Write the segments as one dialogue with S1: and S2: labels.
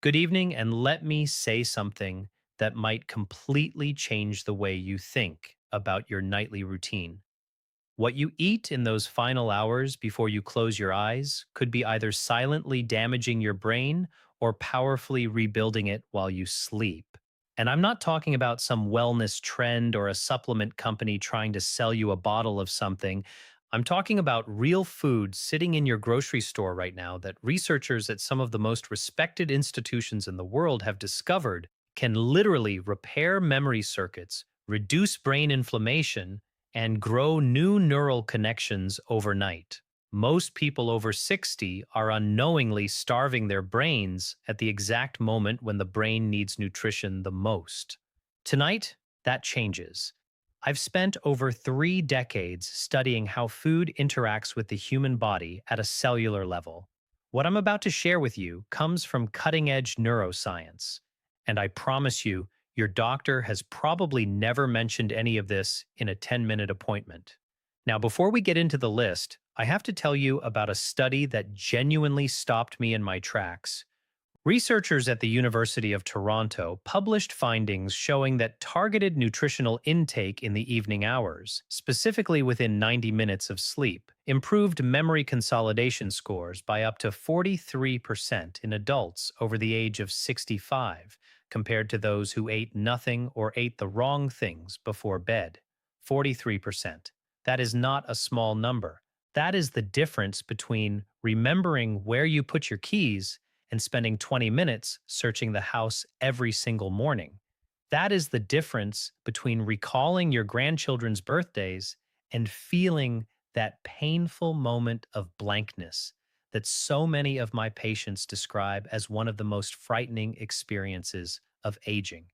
S1: Good evening, and let me say something that might completely change the way you think about your nightly routine. What you eat in those final hours before you close your eyes could be either silently damaging your brain or powerfully rebuilding it while you sleep. And I'm not talking about some wellness trend or a supplement company trying to sell you a bottle of something. I'm talking about real food sitting in your grocery store right now that researchers at some of the most respected institutions in the world have discovered can literally repair memory circuits, reduce brain inflammation, and grow new neural connections overnight. Most people over 60 are unknowingly starving their brains at the exact moment when the brain needs nutrition the most. Tonight, that changes. I've spent over 3 decades studying how food interacts with the human body at a cellular level. What I'm about to share with you comes from cutting edge neuroscience. And I promise you, your doctor has probably never mentioned any of this in a 10-minute appointment. Now, before we get into the list, I have to tell you about a study that genuinely stopped me in my tracks. Researchers at the University of Toronto published findings showing that targeted nutritional intake in the evening hours, specifically within 90 minutes of sleep, improved memory consolidation scores by up to 43% in adults over the age of 65, compared to those who ate nothing or ate the wrong things before bed. 43%. That is not a small number. That is the difference between remembering where you put your keys and spending 20 minutes searching the house every single morning. That is the difference between recalling your grandchildren's birthdays and feeling that painful moment of blankness that so many of my patients describe as one of the most frightening experiences of aging.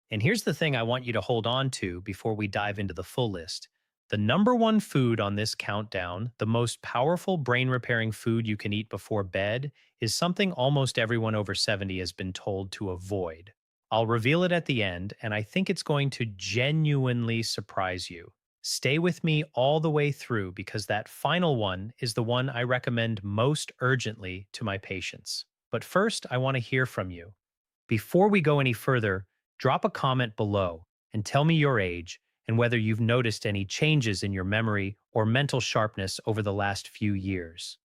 S1: And here's the thing I want you to hold on to before we dive into the full list. The number one food on this countdown, the most powerful brain repairing food you can eat before bed, is something almost everyone over 70 has been told to avoid. I'll reveal it at the end, and I think it's going to genuinely surprise you. Stay with me all the way through because that final one is the one I recommend most urgently to my patients. But first, I want to hear from you. Before we go any further, drop a comment below and tell me your age and whether you've noticed any changes in your memory or mental sharpness over the last few years.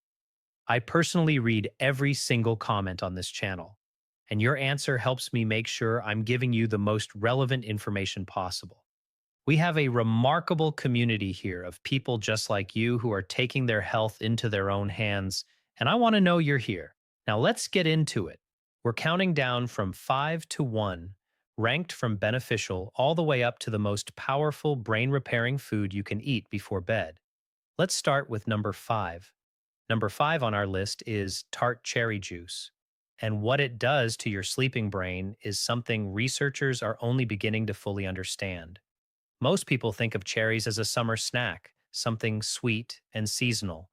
S1: I personally read every single comment on this channel, and your answer helps me make sure I'm giving you the most relevant information possible. We have a remarkable community here of people just like you who are taking their health into their own hands, and I want to know you're here. Now let's get into it. We're counting down from 5 to 1, ranked from beneficial all the way up to the most powerful brain repairing food you can eat before bed. Let's start with number 5. Number 5 on our list is Tart cherry juice. And what it does to your sleeping brain is something researchers are only beginning to fully understand. Most people think of cherries as a summer snack, something sweet and seasonal.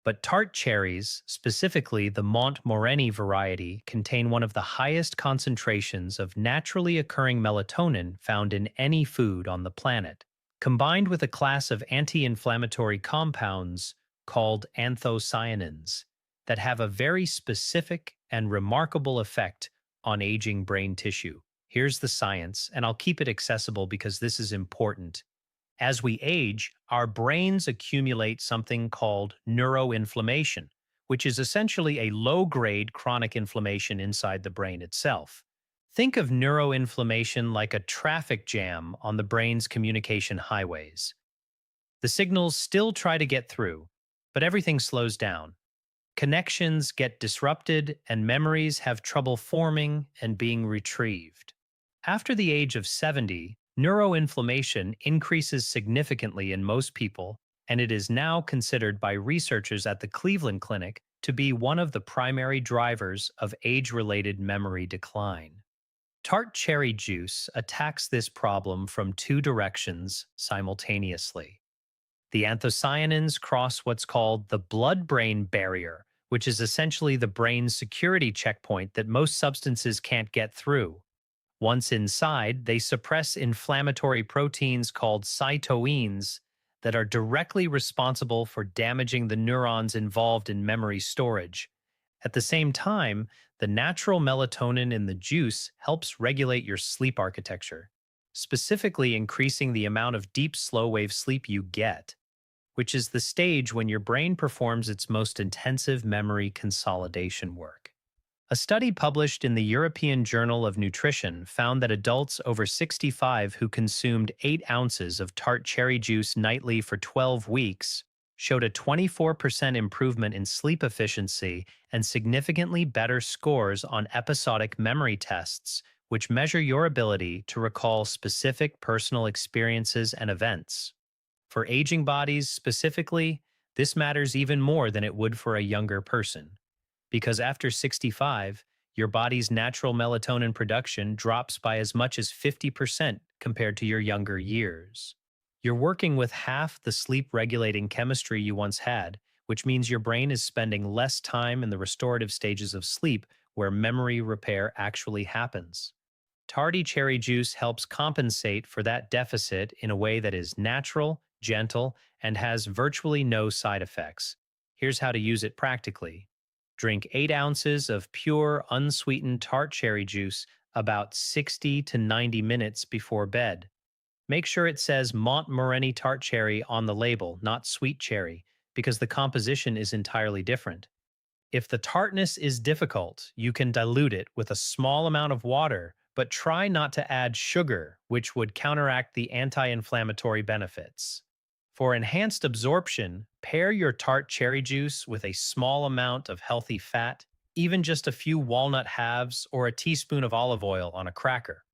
S1: But tart cherries, specifically the Montmoreny variety, contain one of the highest concentrations of naturally occurring melatonin found in any food on the planet, combined with a class of anti-inflammatory compounds called anthocyanins that have a very specific and remarkable effect on aging brain tissue. Here's the science, and I'll keep it accessible because this is important. As we age, our brains accumulate something called neuroinflammation, which is essentially a low grade chronic inflammation inside the brain itself. Think of neuroinflammation like a traffic jam on the brain's communication highways. The signals still try to get through, but everything slows down. Connections get disrupted, and memories have trouble forming and being retrieved. After the age of 70, neuroinflammation increases significantly in most people, and it is now considered by researchers at the Cleveland Clinic to be one of the primary drivers of age related memory decline. Tart cherry juice attacks this problem from two directions simultaneously. The anthocyanins cross what's called the blood brain barrier, which is essentially the brain's security checkpoint that most substances can't get through. Once inside, they suppress inflammatory proteins called cytoines that are directly responsible for damaging the neurons involved in memory storage. At the same time, the natural melatonin in the juice helps regulate your sleep architecture, specifically increasing the amount of deep slow wave sleep you get, which is the stage when your brain performs its most intensive memory consolidation work. A study published in the European Journal of Nutrition found that adults over 65 who consumed 8 ounces of tart cherry juice nightly for 12 weeks showed a 24% improvement in sleep efficiency and significantly better scores on episodic memory tests, which measure your ability to recall specific personal experiences and events. For aging bodies specifically, this matters even more than it would for a younger person because after 65, your body's natural melatonin production drops by as much as 50% compared to your younger years. You're working with half the sleep regulating chemistry you once had, which means your brain is spending less time in the restorative stages of sleep where memory repair actually happens. Tardy cherry juice helps compensate for that deficit in a way that is natural, gentle, and has virtually no side effects. Here's how to use it practically. Drink 8 ounces of pure, unsweetened tart cherry juice about 60 to 90 minutes before bed. Make sure it says Montmorency tart cherry on the label, not sweet cherry, because the composition is entirely different. If the tartness is difficult, you can dilute it with a small amount of water, but try not to add sugar, which would counteract the anti inflammatory benefits. For enhanced absorption, pair your tart cherry juice with a small amount of healthy fat, even just a few walnut halves or a teaspoon of olive oil on a cracker.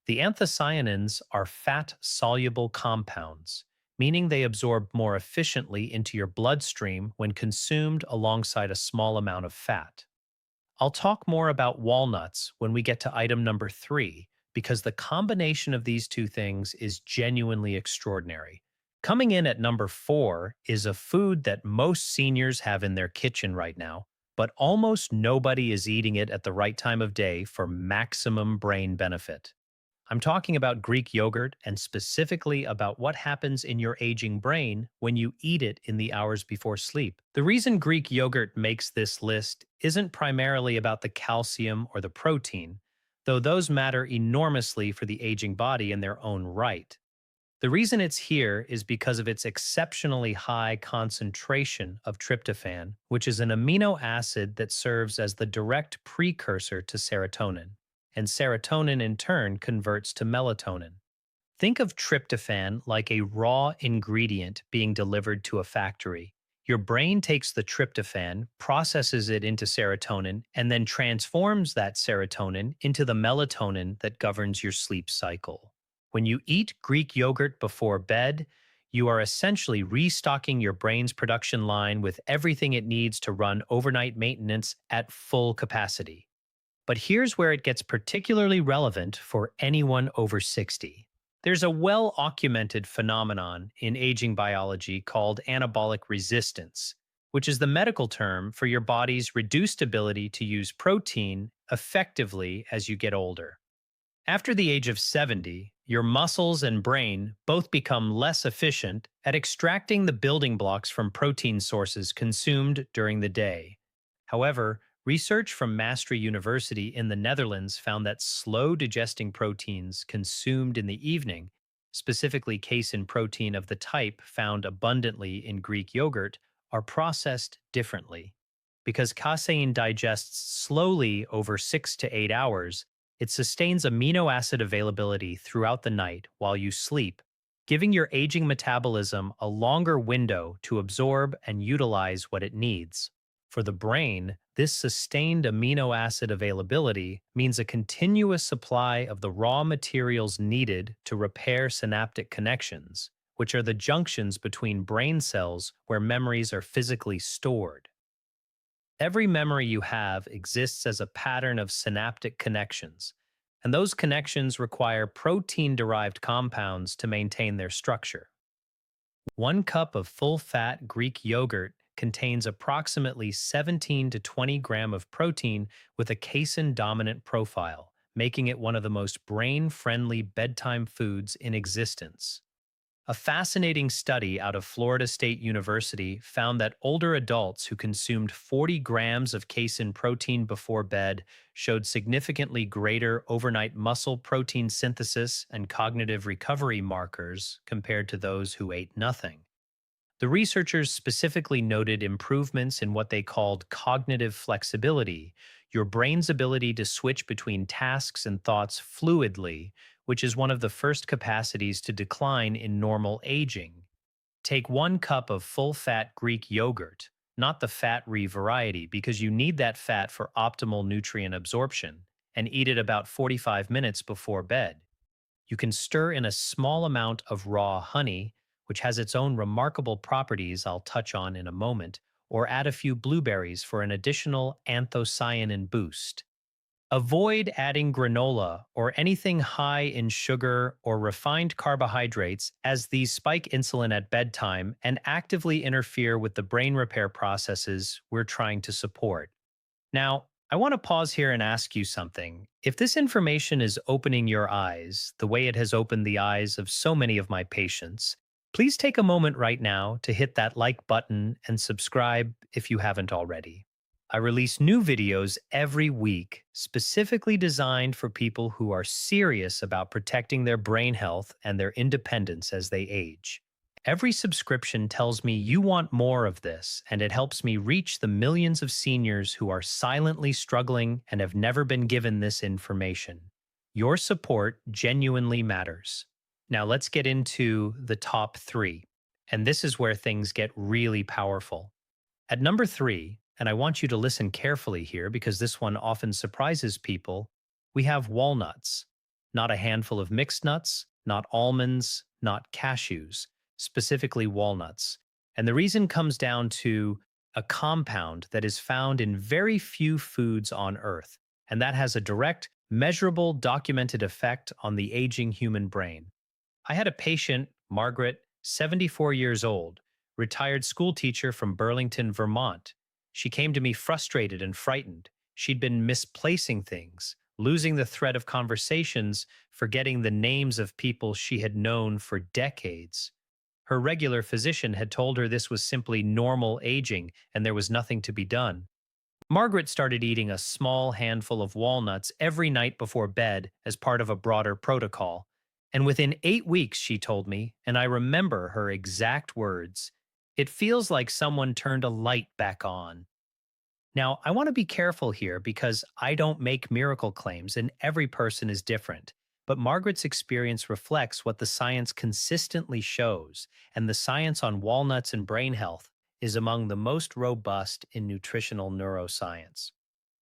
S1: The anthocyanins are fat soluble compounds, meaning they absorb more efficiently into your bloodstream when consumed alongside a small amount of fat. I'll talk more about walnuts when we get to item number 3, because the combination of these two things is genuinely extraordinary. Coming in at number 4 is a food that most seniors have in their kitchen right now, but almost nobody is eating it at the right time of day for maximum brain benefit. I'm talking about Greek yogurt and specifically about what happens in your aging brain when you eat it in the hours before sleep. The reason Greek yogurt makes this list isn't primarily about the calcium or the protein, though those matter enormously for the aging body in their own right. The reason it's here is because of its exceptionally high concentration of tryptophan, which is an amino acid that serves as the direct precursor to serotonin, and serotonin in turn converts to melatonin. Think of tryptophan like a raw ingredient being delivered to a factory. Your brain takes the tryptophan, processes it into serotonin, and then transforms that serotonin into the melatonin that governs your sleep cycle. When you eat Greek yogurt before bed, you are essentially restocking your brain's production line with everything it needs to run overnight maintenance at full capacity. But here's where it gets particularly relevant for anyone over 60. There's a well documented phenomenon in aging biology called anabolic resistance, which is the medical term for your body's reduced ability to use protein effectively as you get older. After the age of 70, your muscles and brain both become less efficient at extracting the building blocks from protein sources consumed during the day. However, research from Maastricht University in the Netherlands found that slow digesting proteins consumed in the evening, specifically casein protein of the type found abundantly in Greek yogurt, are processed differently. Because casein digests slowly over 6 to 8 hours, it sustains amino acid availability throughout the night while you sleep, giving your aging metabolism a longer window to absorb and utilize what it needs. For the brain, this sustained amino acid availability means a continuous supply of the raw materials needed to repair synaptic connections, which are the junctions between brain cells where memories are physically stored. Every memory you have exists as a pattern of synaptic connections, and those connections require protein derived compounds to maintain their structure. 1 cup of full fat Greek yogurt contains approximately 17 to 20 gram of protein with a casein dominant profile, making it one of the most brain friendly bedtime foods in existence. A fascinating study out of Florida State University found that older adults who consumed 40 grams of casein protein before bed showed significantly greater overnight muscle protein synthesis and cognitive recovery markers compared to those who ate nothing. The researchers specifically noted improvements in what they called cognitive flexibility, your brain's ability to switch between tasks and thoughts fluidly, which is one of the first capacities to decline in normal aging. Take 1 cup of full fat Greek yogurt, not the fat-free variety, because you need that fat for optimal nutrient absorption, and eat it about 45 minutes before bed. You can stir in a small amount of raw honey, which has its own remarkable properties I'll touch on in a moment, or add a few blueberries for an additional anthocyanin boost. Avoid adding granola or anything high in sugar or refined carbohydrates, as these spike insulin at bedtime and actively interfere with the brain repair processes we're trying to support. Now, I want to pause here and ask you something. If this information is opening your eyes the way it has opened the eyes of so many of my patients, please take a moment right now to hit that like button and subscribe if you haven't already. I release new videos every week specifically designed for people who are serious about protecting their brain health and their independence as they age. Every subscription tells me you want more of this, and it helps me reach the millions of seniors who are silently struggling and have never been given this information. Your support genuinely matters. Now let's get into the top three. And this is where things get really powerful. At number three, and I want you to listen carefully here because this one often surprises people, we have walnuts. Not a handful of mixed nuts, not almonds, not cashews, specifically walnuts. And the reason comes down to a compound that is found in very few foods on Earth, and that has a direct, measurable, documented effect on the aging human brain. I had a patient, Margaret, 74 years old, retired school teacher from Burlington, Vermont. She came to me frustrated and frightened. She'd been misplacing things, losing the thread of conversations, forgetting the names of people she had known for decades. Her regular physician had told her this was simply normal aging and there was nothing to be done. Margaret started eating a small handful of walnuts every night before bed as part of a broader protocol. And within 8 weeks, she told me, and I remember her exact words, "It feels like someone turned a light back on." Now, I want to be careful here because I don't make miracle claims and every person is different. But Margaret's experience reflects what the science consistently shows, and the science on walnuts and brain health is among the most robust in nutritional neuroscience.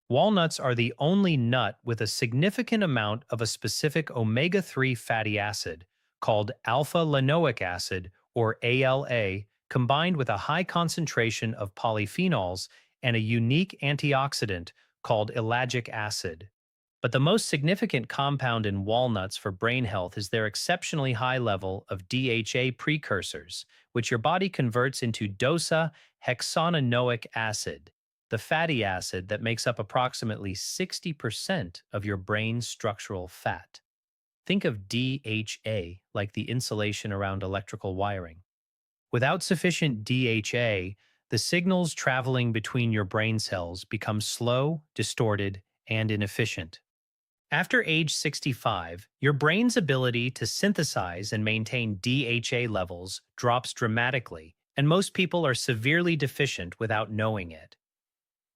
S1: Walnuts are the only nut with a significant amount of a specific omega-3 fatty acid called alpha linoleic acid, or ALA, combined with a high concentration of polyphenols and a unique antioxidant called ellagic acid. But the most significant compound in walnuts for brain health is their exceptionally high level of DHA precursors, which your body converts into dosa hexanoic acid, the fatty acid that makes up approximately 60% of your brain's structural fat. Think of DHA like the insulation around electrical wiring. Without sufficient DHA, the signals traveling between your brain cells become slow, distorted, and inefficient. After age 65, your brain's ability to synthesize and maintain DHA levels drops dramatically, and most people are severely deficient without knowing it.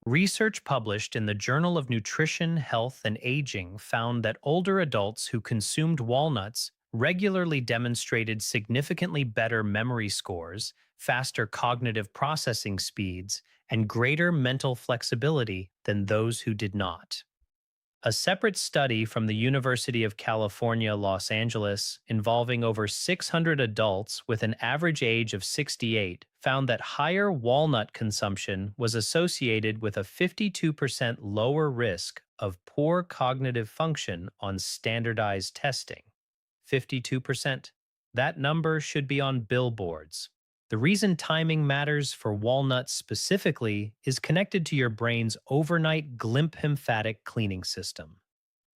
S1: Research published in the Journal of Nutrition, Health, and Aging found that older adults who consumed walnuts regularly demonstrated significantly better memory scores, faster cognitive processing speeds, and greater mental flexibility than those who did not. A separate study from the University of California, Los Angeles, involving over 600 adults with an average age of 68, found that higher walnut consumption was associated with a 52% lower risk of poor cognitive function on standardized testing. 52%. That number should be on billboards. The reason timing matters for walnuts specifically is connected to your brain's overnight lymphatic cleaning system.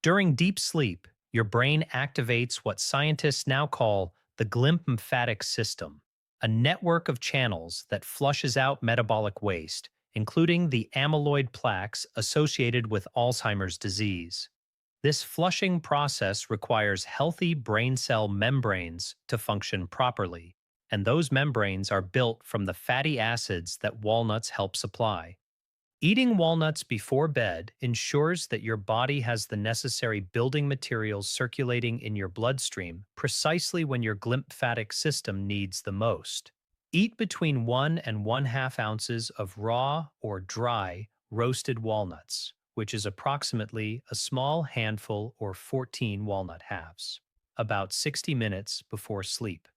S1: During deep sleep, your brain activates what scientists now call the glymphatic system, a network of channels that flushes out metabolic waste, including the amyloid plaques associated with Alzheimer's disease. This flushing process requires healthy brain cell membranes to function properly, and those membranes are built from the fatty acids that walnuts help supply. Eating walnuts before bed ensures that your body has the necessary building materials circulating in your bloodstream precisely when your glymphatic system needs the most. Eat between 1 and 1/2 ounces of raw or dry roasted walnuts, which is approximately a small handful or 14 walnut halves, about 60 minutes before sleep.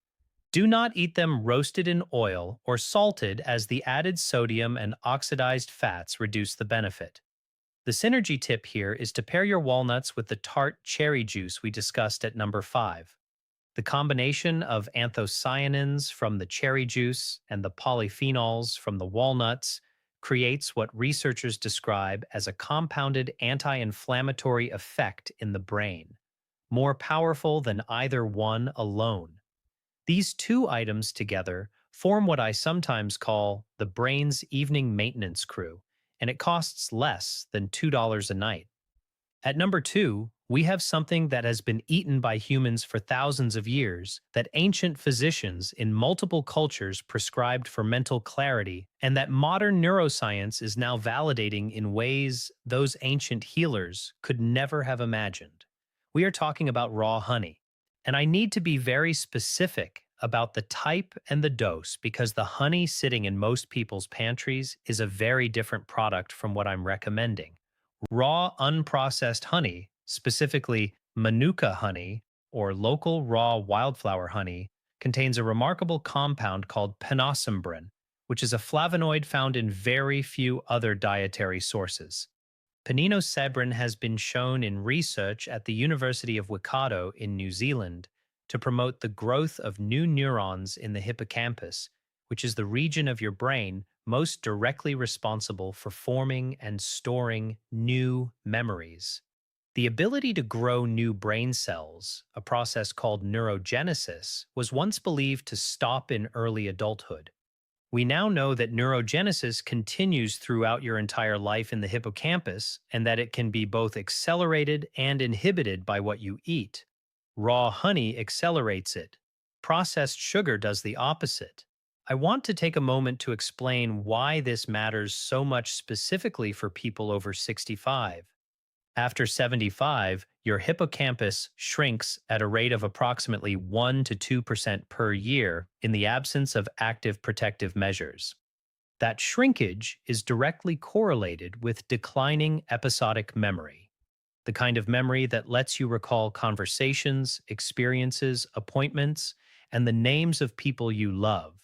S1: Do not eat them roasted in oil or salted, as the added sodium and oxidized fats reduce the benefit. The synergy tip here is to pair your walnuts with the tart cherry juice we discussed at number 5. The combination of anthocyanins from the cherry juice and the polyphenols from the walnuts creates what researchers describe as a compounded anti-inflammatory effect in the brain, more powerful than either one alone. These two items together form what I sometimes call the brain's evening maintenance crew, and it costs less than $2 a night. At number 2, we have something that has been eaten by humans for thousands of years, that ancient physicians in multiple cultures prescribed for mental clarity, and that modern neuroscience is now validating in ways those ancient healers could never have imagined. We are talking about raw honey. And I need to be very specific about the type and the dose, because the honey sitting in most people's pantries is a very different product from what I'm recommending. Raw, unprocessed honey, specifically Manuka honey or local raw wildflower honey, contains a remarkable compound called pinosembrine, which is a flavonoid found in very few other dietary sources. Pinosembrine has been shown in research at the University of Waikato in New Zealand to promote the growth of new neurons in the hippocampus, which is the region of your brain most directly responsible for forming and storing new memories. The ability to grow new brain cells, a process called neurogenesis, was once believed to stop in early adulthood. We now know that neurogenesis continues throughout your entire life in the hippocampus, and that it can be both accelerated and inhibited by what you eat. Raw honey accelerates it. Processed sugar does the opposite. I want to take a moment to explain why this matters so much specifically for people over 65. After 75, your hippocampus shrinks at a rate of approximately 1 to 2% per year in the absence of active protective measures. That shrinkage is directly correlated with declining episodic memory, the kind of memory that lets you recall conversations, experiences, appointments, and the names of people you love.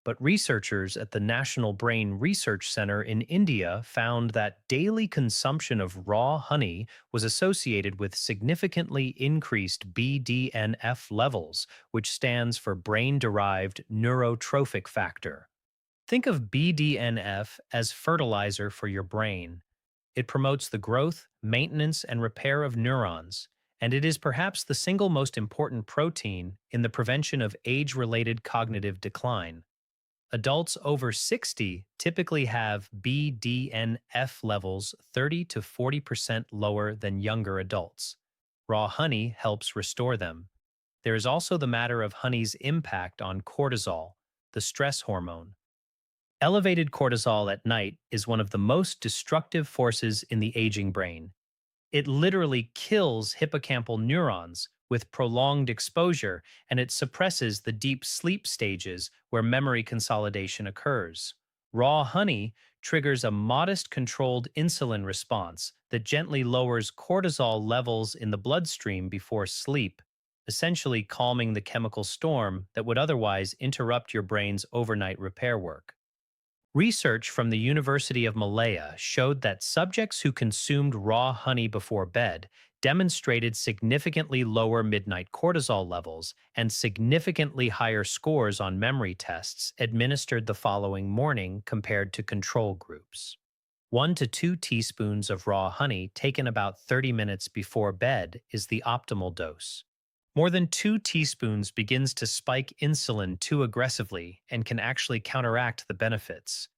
S1: But researchers at the National Brain Research Center in India found that daily consumption of raw honey was associated with significantly increased BDNF levels, which stands for brain-derived neurotrophic factor. Think of BDNF as fertilizer for your brain. It promotes the growth, maintenance, and repair of neurons, and it is perhaps the single most important protein in the prevention of age-related cognitive decline. Adults over 60 typically have BDNF levels 30 to 40% lower than younger adults. Raw honey helps restore them. There is also the matter of honey's impact on cortisol, the stress hormone. Elevated cortisol at night is one of the most destructive forces in the aging brain. It literally kills hippocampal neurons with prolonged exposure, and it suppresses the deep sleep stages where memory consolidation occurs. Raw honey triggers a modest controlled insulin response that gently lowers cortisol levels in the bloodstream before sleep, essentially calming the chemical storm that would otherwise interrupt your brain's overnight repair work. Research from the University of Malaya showed that subjects who consumed raw honey before bed demonstrated significantly lower midnight cortisol levels and significantly higher scores on memory tests administered the following morning compared to control groups. 1 to 2 teaspoons of raw honey taken about 30 minutes before bed is the optimal dose. More than 2 teaspoons begins to spike insulin too aggressively and can actually counteract the benefits.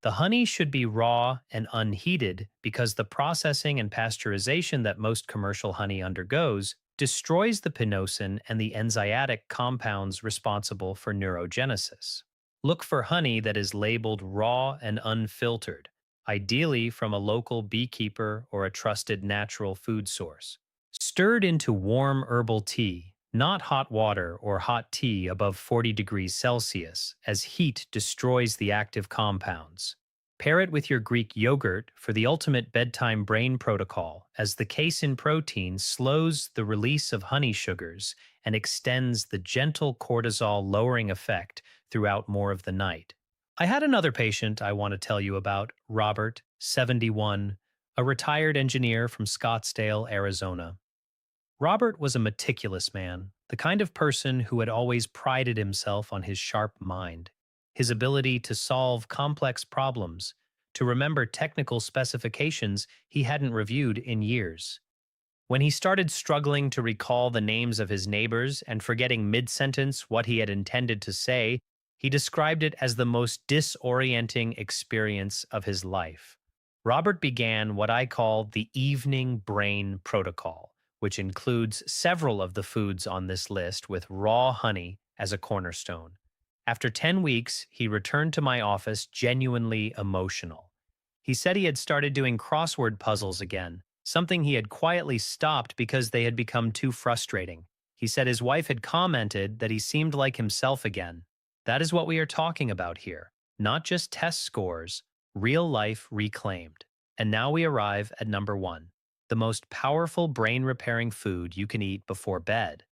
S1: The honey should be raw and unheated because the processing and pasteurization that most commercial honey undergoes destroys the pinosin and the enzymatic compounds responsible for neurogenesis. Look for honey that is labeled raw and unfiltered, ideally from a local beekeeper or a trusted natural food source. Stirred into warm herbal tea, not hot water or hot tea above 40 degrees Celsius, as heat destroys the active compounds. Pair it with your Greek yogurt for the ultimate bedtime brain protocol, as the casein protein slows the release of honey sugars and extends the gentle cortisol lowering effect throughout more of the night. I had another patient I want to tell you about, Robert, 71, a retired engineer from Scottsdale, Arizona. Robert was a meticulous man, the kind of person who had always prided himself on his sharp mind, his ability to solve complex problems, to remember technical specifications he hadn't reviewed in years. When he started struggling to recall the names of his neighbors and forgetting mid-sentence what he had intended to say, he described it as the most disorienting experience of his life. Robert began what I call the evening brain protocol, which includes several of the foods on this list with raw honey as a cornerstone. After 10 weeks, he returned to my office genuinely emotional. He said he had started doing crossword puzzles again, something he had quietly stopped because they had become too frustrating. He said his wife had commented that he seemed like himself again. That is what we are talking about here, not just test scores, real life reclaimed. And now we arrive at number 1, the most powerful brain repairing food you can eat before bed.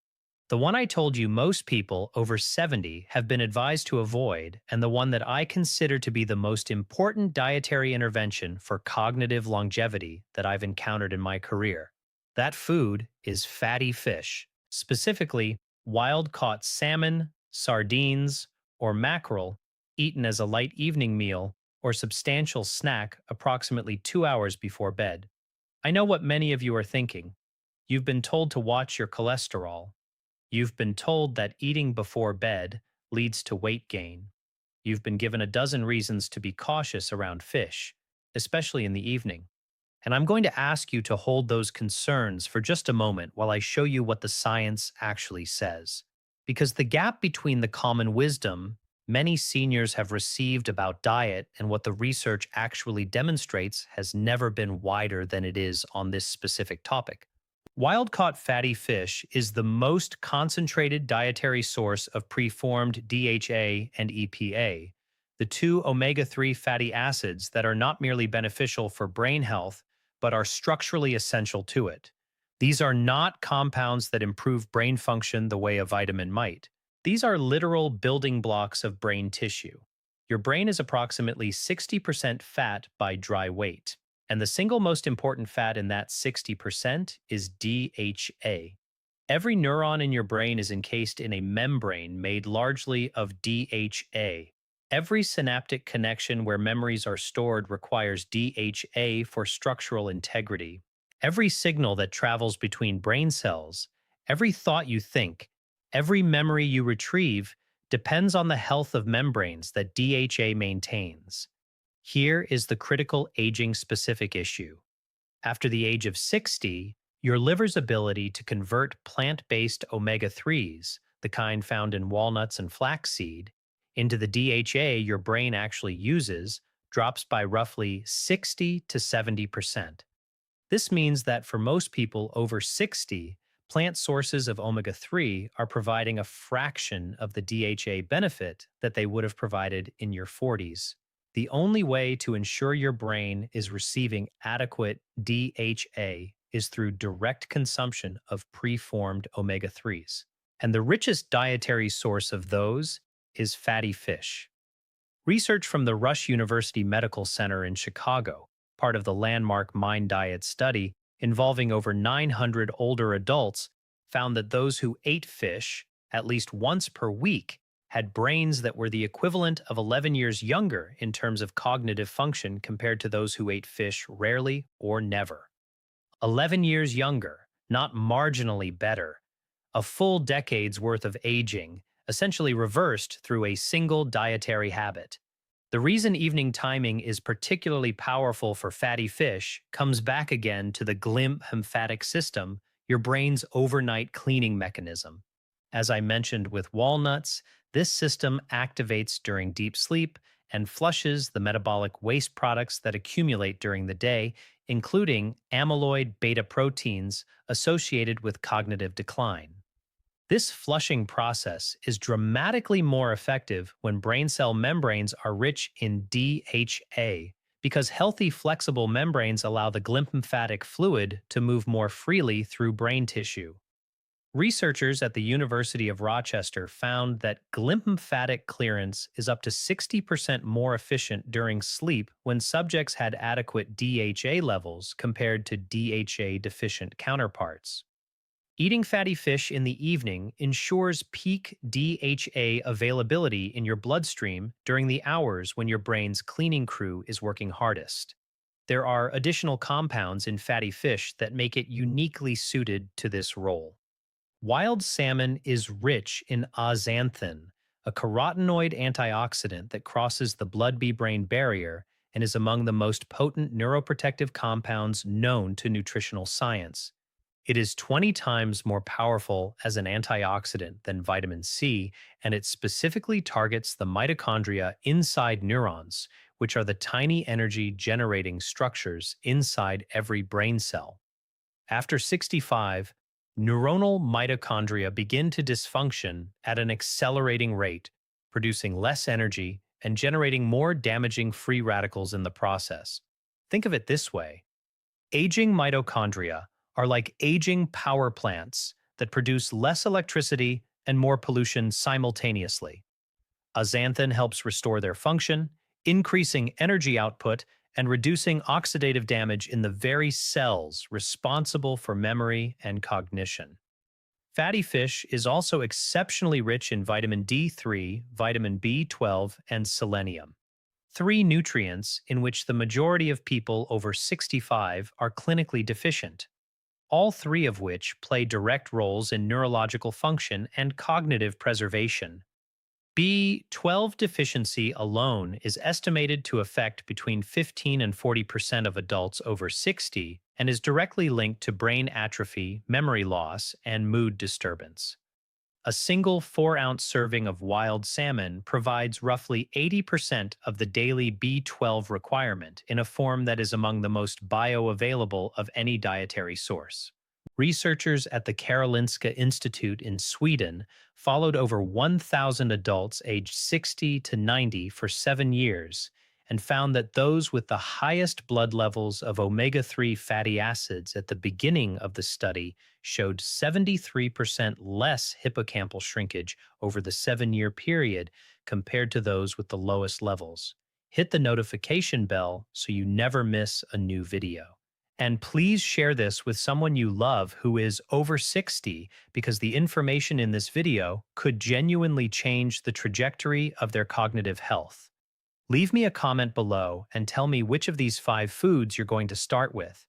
S1: The one I told you most people over 70 have been advised to avoid, and the one that I consider to be the most important dietary intervention for cognitive longevity that I've encountered in my career. That food is fatty fish, specifically wild caught salmon, sardines, or mackerel, eaten as a light evening meal or substantial snack approximately 2 hours before bed. I know what many of you are thinking. You've been told to watch your cholesterol. You've been told that eating before bed leads to weight gain. You've been given a dozen reasons to be cautious around fish, especially in the evening. And I'm going to ask you to hold those concerns for just a moment while I show you what the science actually says. Because the gap between the common wisdom many seniors have received about diet and what the research actually demonstrates has never been wider than it is on this specific topic. Wild-caught fatty fish is the most concentrated dietary source of preformed DHA and EPA, the two omega-3 fatty acids that are not merely beneficial for brain health, but are structurally essential to it. These are not compounds that improve brain function the way a vitamin might. These are literal building blocks of brain tissue. Your brain is approximately 60% fat by dry weight. And the single most important fat in that 60% is DHA. Every neuron in your brain is encased in a membrane made largely of DHA. Every synaptic connection where memories are stored requires DHA for structural integrity. Every signal that travels between brain cells, every thought you think, every memory you retrieve depends on the health of membranes that DHA maintains. Here is the critical aging-specific issue. After the age of 60, your liver's ability to convert plant-based omega-3s, the kind found in walnuts and flaxseed, into the DHA your brain actually uses drops by roughly 60 to 70%. This means that for most people over 60, plant sources of omega-3 are providing a fraction of the DHA benefit that they would have provided in your 40s. The only way to ensure your brain is receiving adequate DHA is through direct consumption of preformed omega-3s. And the richest dietary source of those is fatty fish. Research from the Rush University Medical Center in Chicago, part of the landmark Mind Diet study involving over 900 older adults, found that those who ate fish at least once per week had brains that were the equivalent of 11 years younger in terms of cognitive function compared to those who ate fish rarely or never. 11 years younger, not marginally better. a full decade's worth of aging, essentially reversed through a single dietary habit. The reason evening timing is particularly powerful for fatty fish comes back again to the lymphatic system, your brain's overnight cleaning mechanism. As I mentioned with walnuts, this system activates during deep sleep and flushes the metabolic waste products that accumulate during the day, including amyloid beta proteins associated with cognitive decline. This flushing process is dramatically more effective when brain cell membranes are rich in DHA, because healthy flexible membranes allow the lymphatic fluid to move more freely through brain tissue. Researchers at the University of Rochester found that lymphatic clearance is up to 60% more efficient during sleep when subjects had adequate DHA levels compared to DHA deficient counterparts. Eating fatty fish in the evening ensures peak DHA availability in your bloodstream during the hours when your brain's cleaning crew is working hardest. There are additional compounds in fatty fish that make it uniquely suited to this role. Wild salmon is rich in zeaxanthin, a carotenoid antioxidant that crosses the blood-brain barrier and is among the most potent neuroprotective compounds known to nutritional science. It is 20 times more powerful as an antioxidant than vitamin C, and it specifically targets the mitochondria inside neurons, which are the tiny energy generating structures inside every brain cell. After 65, neuronal mitochondria begin to dysfunction at an accelerating rate, producing less energy and generating more damaging free radicals in the process. Think of it this way: aging mitochondria are like aging power plants that produce less electricity and more pollution simultaneously. Zeaxanthin helps restore their function, increasing energy output and reducing oxidative damage in the very cells responsible for memory and cognition. Fatty fish is also exceptionally rich in vitamin D3, vitamin B12, and selenium, three nutrients in which the majority of people over 65 are clinically deficient, all three of which play direct roles in neurological function and cognitive preservation. B12 deficiency alone is estimated to affect between 15 and 40% of adults over 60 and is directly linked to brain atrophy, memory loss, and mood disturbance. A single 4-ounce serving of wild salmon provides roughly 80% of the daily B12 requirement in a form that is among the most bioavailable of any dietary source. Researchers at the Karolinska Institute in Sweden followed over 1,000 adults aged 60 to 90 for 7 years and found that those with the highest blood levels of omega-3 fatty acids at the beginning of the study showed 73% less hippocampal shrinkage over the 7-year period compared to those with the lowest levels. Hit the notification bell so you never miss a new video. And please share this with someone you love who is over 60, because the information in this video could genuinely change the trajectory of their cognitive health. Leave me a comment below and tell me which of these 5 foods you're going to start with.